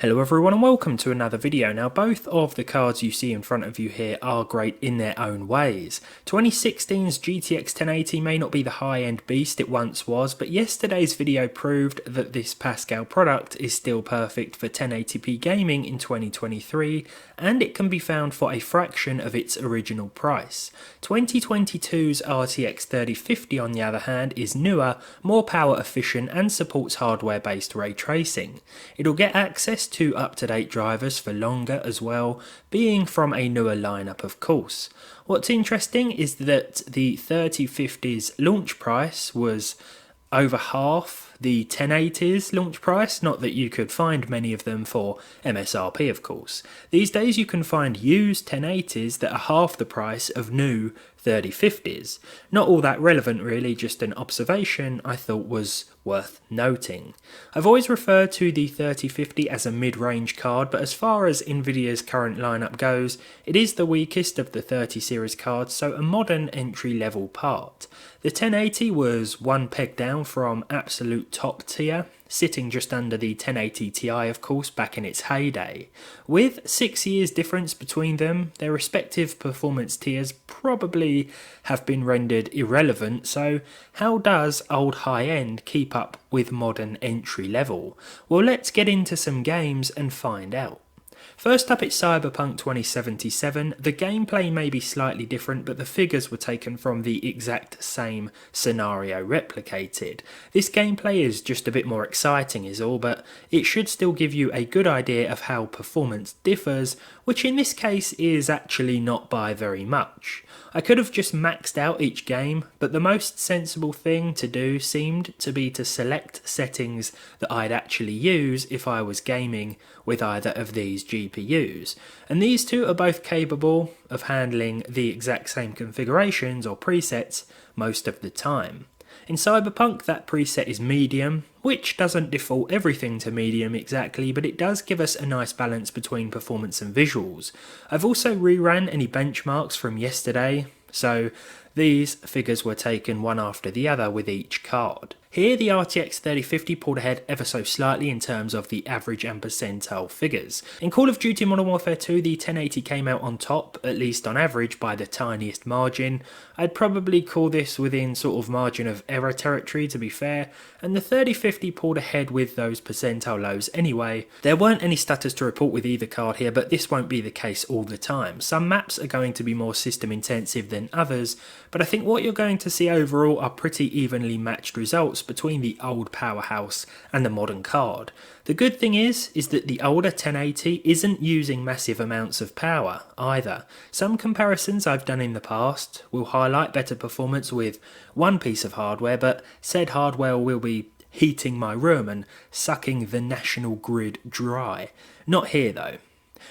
Hello everyone and welcome to another video. Now both of the cards you see in front of you here are great in their own ways. 2016's GTX 1080 may not be the high-end beast it once was, but yesterday's video proved that this Pascal product is still perfect for 1080p gaming in 2023, and it can be found for a fraction of its original price. 2022's RTX 3050 on the other hand is newer, more power efficient and supports hardware-based ray tracing. It'll get access to up-to-date drivers for longer as well, being from a newer lineup of course. What's interesting is that the 3050's launch price was over half the 1080's launch price, not that you could find many of them for MSRP of course. These days you can find used 1080's that are half the price of new 3050's. Not all that relevant really, just an observation I thought was worth noting. I've always referred to the 3050 as a mid-range card, but as far as Nvidia's current lineup goes, it is the weakest of the 30 series cards, so a modern entry-level part. The 1080 was one peg down from absolute top tier, sitting just under the 1080 Ti of course back in its heyday. With 6 years difference between them, their respective performance tiers probably have been rendered irrelevant, so how does old high-end keep up with modern entry level? Well, let's get into some games and find out. First up, it's Cyberpunk 2077. The gameplay may be slightly different, but the figures were taken from the exact same scenario replicated. This gameplay is just a bit more exciting is all, but it should still give you a good idea of how performance differs, which in this case is actually not by very much. I could have just maxed out each game, but the most sensible thing to do seemed to be to select settings that I'd actually use if I was gaming with either of these GPUs. And these two are both capable of handling the exact same configurations or presets most of the time. In Cyberpunk, that preset is medium, which doesn't default everything to medium exactly, but it does give us a nice balance between performance and visuals. I've also reran any benchmarks from yesterday, so these figures were taken one after the other with each card. Here the RTX 3050 pulled ahead ever so slightly in terms of the average and percentile figures. In Call of Duty Modern Warfare 2 the 1080 came out on top, at least on average, by the tiniest margin. I'd probably call this within sort of margin of error territory to be fair, and the 3050 pulled ahead with those percentile lows anyway. There weren't any stutters to report with either card here, but this won't be the case all the time. Some maps are going to be more system intensive than others, but I think what you're going to see overall are pretty evenly matched results between the old powerhouse and the modern card. The good thing is that the older 1080 isn't using massive amounts of power either. Some comparisons I've done in the past will highlight better performance with one piece of hardware, but said hardware will be heating my room and sucking the national grid dry. Not here though.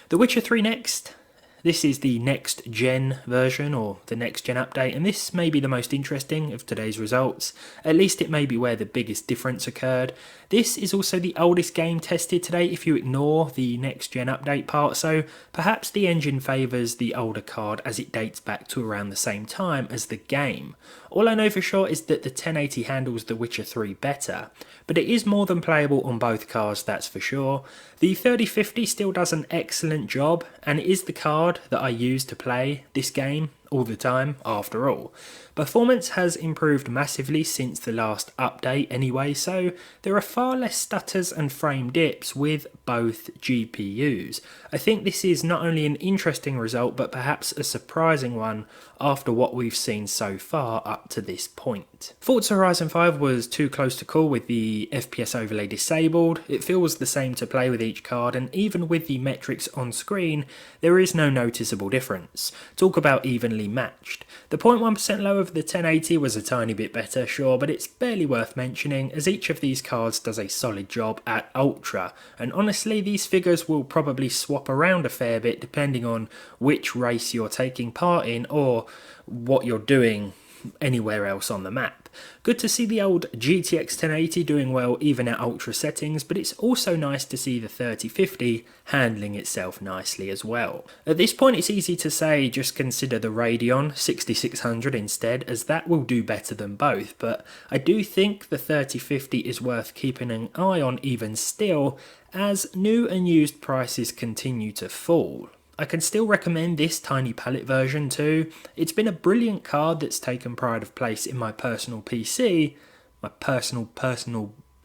The Witcher 3 next. This is the next gen version or the next gen update, and this may be the most interesting of today's results. At least it may be where the biggest difference occurred. This is also the oldest game tested today if you ignore the next gen update part, so perhaps the engine favours the older card as it dates back to around the same time as the game. All I know for sure is that the 1080 handles The Witcher 3 better, but it is more than playable on both cards, that's for sure. The 3050 still does an excellent job, and it is the card that I use to play this game all the time after all. Performance has improved massively since the last update anyway, so there are far less stutters and frame dips with both GPUs. I think this is not only an interesting result, but perhaps a surprising one after what we've seen so far up to this point. Forza Horizon 5 was too close to call with the FPS overlay disabled. It feels the same to play with each card, and even with the metrics on screen, there is no noticeable difference. Talk about evenly matched. The 0.1% low of the 1080 was a tiny bit better, sure, but it's barely worth mentioning as each of these cards does a solid job at Ultra, and honestly these figures will probably swap around a fair bit depending on which race you're taking part in or what you're doing anywhere else on the map. Good to see the old GTX 1080 doing well even at ultra settings, but it's also nice to see the 3050 handling itself nicely as well. At this point it's easy to say just consider the Radeon 6600 instead, as that will do better than both, but I do think the 3050 is worth keeping an eye on even still, as new and used prices continue to fall. I can still recommend this tiny palette version too. It's been a brilliant card that's taken pride of place in my personal PC, my personal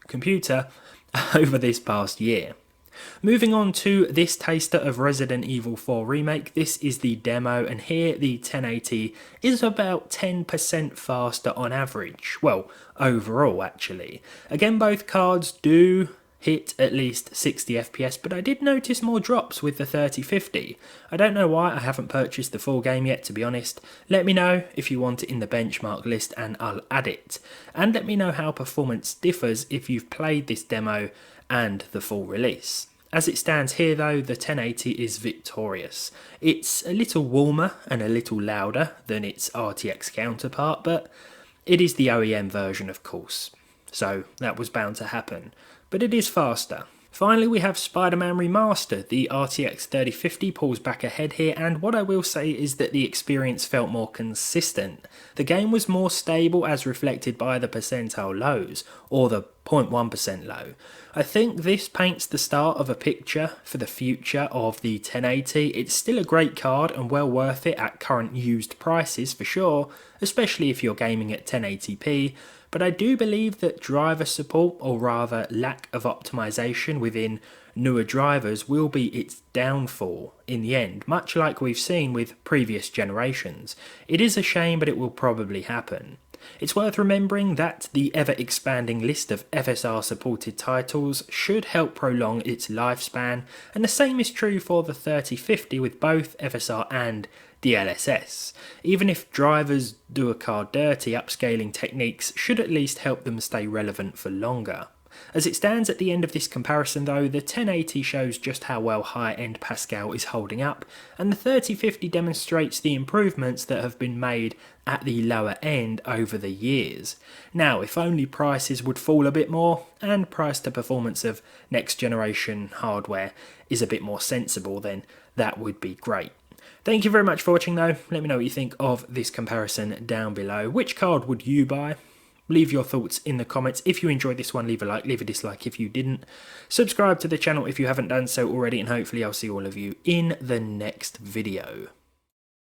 computer, over this past year. Moving on to this taster of Resident Evil 4 Remake, this is the demo, and here the 1080 is about 10% faster on average. Well, overall actually. Again, both cards do hit at least 60 FPS, but I did notice more drops with the 3050. I don't know why, I haven't purchased the full game yet to be honest. Let me know if you want it in the benchmark list and I'll add it. And let me know how performance differs if you've played this demo and the full release. As it stands here though, the 1080 is victorious. It's a little warmer and a little louder than its RTX counterpart, but it is the OEM version of course, so that was bound to happen. But it is faster. Finally, we have Spider-Man Remastered. The RTX 3050 pulls back ahead here, and what I will say is that the experience felt more consistent. The game was more stable as reflected by the percentile lows, or the 0.1% low. I think this paints the start of a picture for the future of the 1080. It's still a great card and well worth it at current used prices for sure, especially if you're gaming at 1080p. But I do believe that driver support, or rather lack of optimization within newer drivers, will be its downfall in the end, much like we've seen with previous generations. It is a shame, but it will probably happen. It's worth remembering that the ever-expanding list of FSR-supported titles should help prolong its lifespan, and the same is true for the 3050 with both FSR and DLSS. Even if drivers do a car dirty, upscaling techniques should at least help them stay relevant for longer. As it stands at the end of this comparison though, the 1080 shows just how well high-end Pascal is holding up, and the 3050 demonstrates the improvements that have been made at the lower end over the years. Now, if only prices would fall a bit more, and price to performance of next generation hardware is a bit more sensible, then that would be great. Thank you very much for watching though. Let me know what you think of this comparison down below. Which card would you buy? Leave your thoughts in the comments. If you enjoyed this one, leave a like, leave a dislike if you didn't. Subscribe to the channel if you haven't done so already, and hopefully I'll see all of you in the next video.